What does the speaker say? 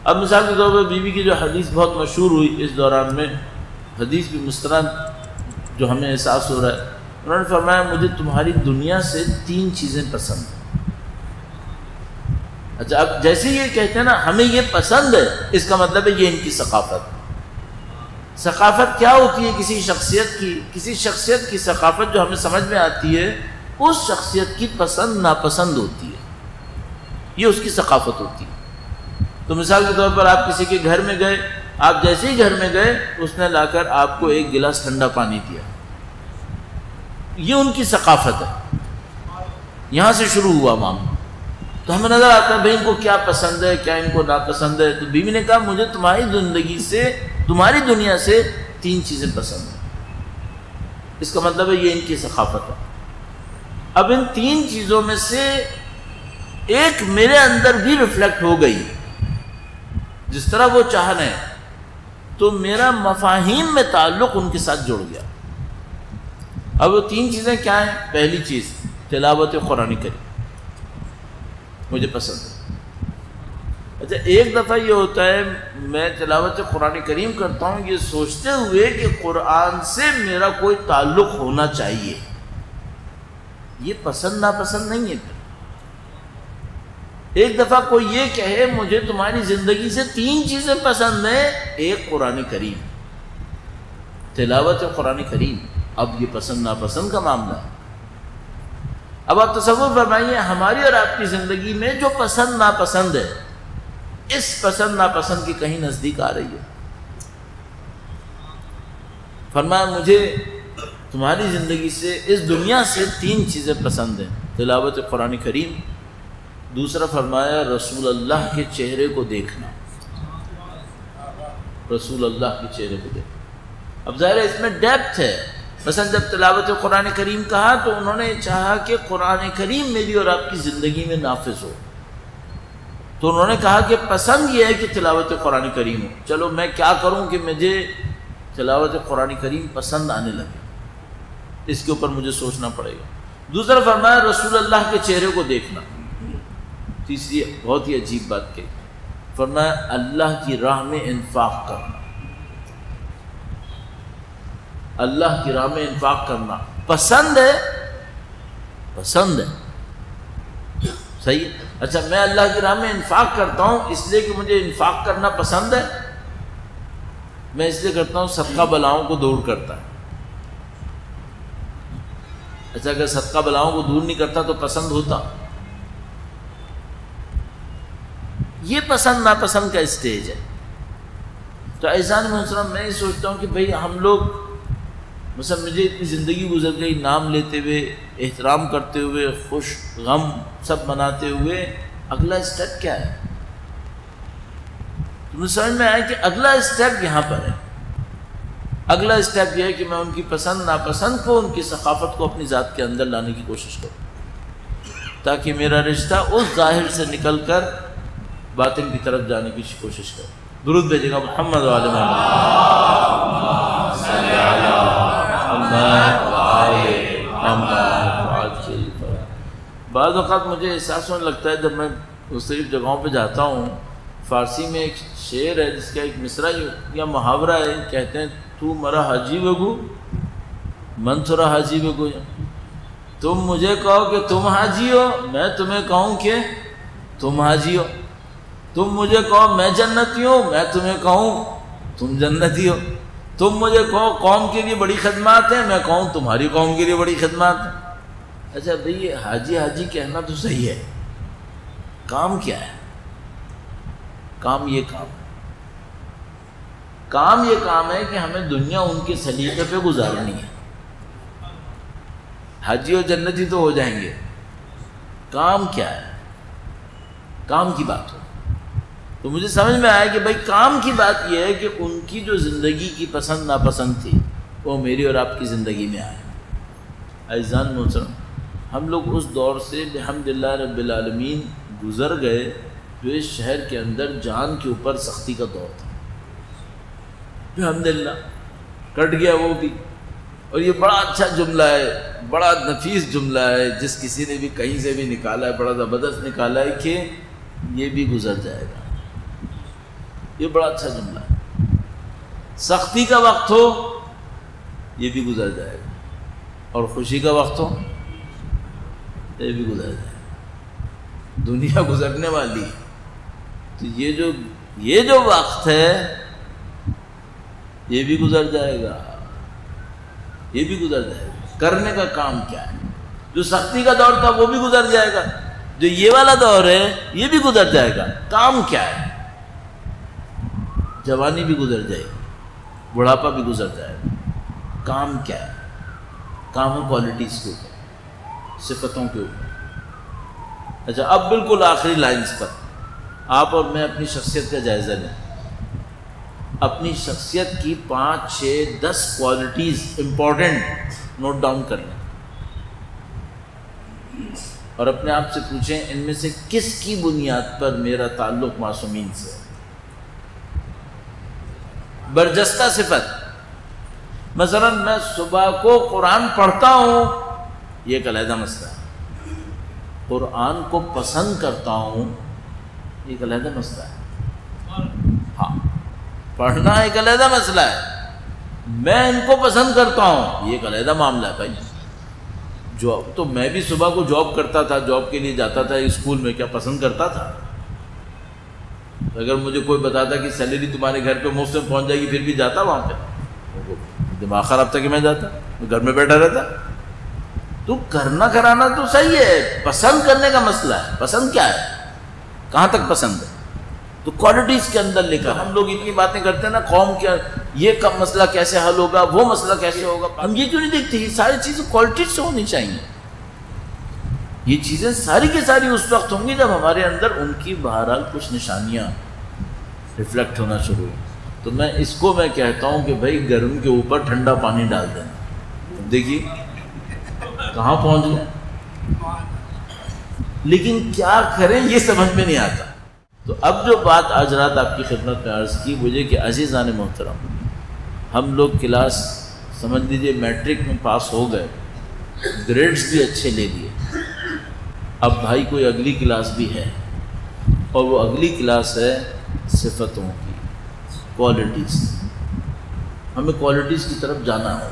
اب مثال کے طور پر بیوی کی جو حدیث بہت مشہور ہوئی اس دوران میں، حدیث بھی مستند جو ہمیں احساس ہو رہا ہے، انہوں نے فرمایا مجھے تمہاری دنیا سے 3 چیزیں پسند ہیں۔ اچھا، اب جیسے یہ کہتے ہیں نا ہمیں یہ پسند ہے، اس کا مطلب ہے یہ ان کی ثقافت۔ ثقافت کیا ہوتی ہے کسی شخصیت کی؟ کسی شخصیت کی ثقافت جو ہمیں سمجھ میں آتی ہے اس شخصیت کی پسند ناپسند ہوتی ہے، یہ اس کی ثقافت ہوتی ہے۔ تو مثال کے طور پر آپ کسی کے گھر میں گئے، آپ جیسے ہی گھر میں گئے اس نے لا کر آپ کو 1 گلاس ٹھنڈا پانی دیا، یہ ان کی ثقافت ہے، یہاں سے شروع ہوا معاملہ۔ تو ہمیں نظر آتا ہے بھائی ان کو کیا پسند ہے، کیا ان کو ناپسند ہے۔ تو بیوی نے کہا مجھے تمہاری زندگی سے، تمہاری دنیا سے 3 چیزیں پسند ہیں، اس کا مطلب ہے یہ ان کی ثقافت ہے۔ اب ان 3 چیزوں میں سے ایک میرے اندر بھی ریفلیکٹ ہو گئی، جس طرح وہ چاہ رہے ہیں، تو میرا مفاہیم میں تعلق ان کے ساتھ جڑ گیا۔ اب وہ 3 چیزیں کیا ہیں؟ پہلی چیز تلاوت قرآن کریم مجھے پسند ہے۔ اچھا، ایک دفعہ یہ ہوتا ہے میں تلاوت قرآن کریم کرتا ہوں یہ سوچتے ہوئے کہ قرآن سے میرا کوئی تعلق ہونا چاہیے، یہ پسند ناپسند نہیں ہے۔ ایک دفعہ کوئی یہ کہے مجھے تمہاری زندگی سے 3 چیزیں پسند ہیں، ایک قرآن کریم، تلاوت قرآن کریم، اب یہ پسند ناپسند کا معاملہ ہے۔ اب آپ تصور فرمائیے ہماری اور آپ کی زندگی میں جو پسند ناپسند ہے، اس پسند ناپسند کی کہیں نزدیک آ رہی ہے۔ فرمایا مجھے تمہاری زندگی سے، اس دنیا سے 3 چیزیں پسند ہیں، تلاوت قرآن کریم، دوسرا فرمایا رسول اللہ کے چہرے کو دیکھنا، رسول اللہ کے چہرے کو دیکھنا۔ اب ظاہر ہے اس میں ڈیپتھ ہے۔ مثلا جب تلاوت قرآن کریم کہا تو انہوں نے چاہا کہ قرآن کریم میری اور آپ کی زندگی میں نافذ ہو، تو انہوں نے کہا کہ پسند یہ ہے کہ تلاوت قرآن کریم ہو۔ چلو میں کیا کروں کہ مجھے تلاوت قرآن کریم پسند آنے لگے، اس کے اوپر مجھے سوچنا پڑے گا۔ دوسرا فرمایا رسول اللہ کے چہرے کو دیکھنا۔ تیسری بہت ہی عجیب بات کہی، فرمایا اللہ کی راہ میں انفاق کرنا، اللہ کی راہ میں انفاق کرنا پسند ہے، پسند ہے، صحیح ہے۔ اچھا، میں اللہ کی راہ میں انفاق کرتا ہوں اس لیے کہ مجھے انفاق کرنا پسند ہے، میں اس لیے کرتا ہوں صدقہ بلاؤں کو دور کرتا ہے۔ اچھا، اگر صدقہ بلاؤں کو دور نہیں کرتا تو پسند ہوتا؟ یہ پسند ناپسند کا اسٹیج ہے۔ تو عزیزان محترم، میں یہ سوچتا ہوں کہ بھئی ہم لوگ مثلا مجھے اتنی زندگی گزر گئی نام لیتے ہوئے، احترام کرتے ہوئے، خوش غم سب مناتے ہوئے، اگلا اسٹیپ کیا ہے؟ تو مجھے سمجھ میں آیا کہ اگلا اسٹیپ یہاں پر ہے۔ اگلا اسٹیپ یہ ہے کہ میں ان کی پسند ناپسند کو، ان کی ثقافت کو اپنی ذات کے اندر لانے کی کوشش کروں، تاکہ میرا رشتہ اس ظاہر سے نکل کر باطن کی طرف جانے کی کوشش کرے۔ درود بھیجے گا محمد و آل محمد۔ بعض اوقات مجھے احساس ہونے لگتا ہے جب میں مختلف جگہوں پہ جاتا ہوں، فارسی میں ایک شعر ہے جس کا ایک مصرع یا محاورہ ہے، کہتے ہیں تو مرا حاجی بگو من تھرا حاجی بگو، تم مجھے کہو کہ تم حاجی ہو، میں تمہیں کہوں کہ تم حاجی ہو، تم مجھے کہو میں جنتی ہوں، میں تمہیں کہوں تم جنتی ہو، تم مجھے کہو قوم کے لیے بڑی خدمات ہیں، میں کہوں تمہاری قوم کے لیے بڑی خدمات ہیں۔ اچھا بھئی یہ حاجی حاجی کہنا تو صحیح ہے، کام کیا ہے؟ کام یہ کام ہے کہ ہمیں دنیا ان کے سلیقے پہ گزارنی ہے۔ حاجی اور جنتی تو ہو جائیں گے، کام کیا ہے؟ کام کی بات ہو تو مجھے سمجھ میں آیا کہ بھائی کام کی بات یہ ہے کہ ان کی جو زندگی کی پسند ناپسند تھی وہ میری اور آپ کی زندگی میں آئے۔ عزیزان محترم، ہم لوگ اس دور سے بحمدللہ رب العالمین گزر گئے جو اس شہر کے اندر جان کے اوپر سختی کا دور تھا، الحمدللہ کٹ گیا وہ بھی۔ اور یہ بڑا اچھا جملہ ہے، بڑا نفیس جملہ ہے، جس کسی نے بھی کہیں سے بھی نکالا ہے، بڑا زبردست نکالا ہے کہ یہ بھی گزر جائے گا، یہ بڑا اچھا جملہ ہے. سختی کا وقت ہو یہ بھی گزر جائے گا، اور خوشی کا وقت ہو یہ بھی گزر جائے گا. دنیا گزرنے والی ہے، تو یہ جو وقت ہے یہ بھی گزر جائے گا، یہ بھی گزر جائے گا. کرنے کا کام کیا ہے؟ جو سختی کا دور تھا وہ بھی گزر جائے گا، جو یہ والا دور ہے یہ بھی گزر جائے گا. کام کیا ہے؟ جوانی بھی گزر جائے گی، بڑھاپا بھی گزر جائے گا. کام کیا ہے؟ کام ہے کوالٹیز کے اوپر، صفتوں کے اوپر. اچھا، اب بالکل آخری لائنز پر آپ اور میں اپنی شخصیت کا جائزہ لیں. اپنی شخصیت کی 5 6 10 کوالٹیز امپورٹنٹ نوٹ ڈاؤن کر لیں، اور اپنے آپ سے پوچھیں ان میں سے کس کی بنیاد پر میرا تعلق معصومین سے ہے. برجستہ صفت، مثلا میں صبح کو قرآن پڑھتا ہوں، یہ ایک علیحدہ مسئلہ ہے. قرآن کو پسند کرتا ہوں، یہ ایک علیحدہ مسئلہ ہے. ہاں، پڑھنا ایک علیحدہ مسئلہ ہے. میں ان کو پسند کرتا ہوں، یہ ایک علیحدہ معاملہ ہے بھائی. جاب تو میں بھی صبح کو جاب کرتا تھا، جاب کے لیے جاتا تھا اسکول میں، کیا پسند کرتا تھا؟ اگر مجھے کوئی بتاتا کہ سیلری تمہارے گھر پہ مفت میں پہنچ جائے گی پھر بھی جاتا وہاں پہ؟ دماغ خراب تھا کہ میں جاتا، گھر میں بیٹھا رہتا. تو کرنا کرانا تو صحیح ہے، پسند کرنے کا مسئلہ ہے. پسند کیا ہے؟ کہاں تک پسند ہے؟ تو کوالٹیز کے اندر لکھا. ہم لوگ اتنی باتیں کرتے ہیں نا، قوم کیا یہ کب مسئلہ کیسے حل ہوگا، وہ مسئلہ کیسے ہوگا. ہم یہ کیوں نہیں دیکھتے؟ یہ ساری چیزیں کوالٹیز سے ہونی چاہیے. یہ چیزیں ساری کی ساری اس وقت ہوں گی جب ہمارے اندر ان کی بہرحال کچھ نشانیاں ریفلیکٹ ہونا شروع ہو. تو میں اس کو میں کہتا ہوں کہ بھائی گرم کے اوپر ٹھنڈا پانی ڈال دینا. دیکھیے کہاں پہنچ گئے، لیکن کیا کریں یہ سمجھ میں نہیں آتا. تو اب جو بات آج رات آپ کی خدمت میں عرض کی وہ یہ کہ عزیزان محترم، ہم لوگ کلاس سمجھ لیجیے میٹرک میں پاس ہو گئے، گریڈز بھی اچھے لے لیے. اب بھائی کوئی اگلی کلاس بھی ہے، اور وہ اگلی کلاس ہے صفتوں کی، کوالٹیز. ہمیں کوالٹیز کی طرف جانا ہے.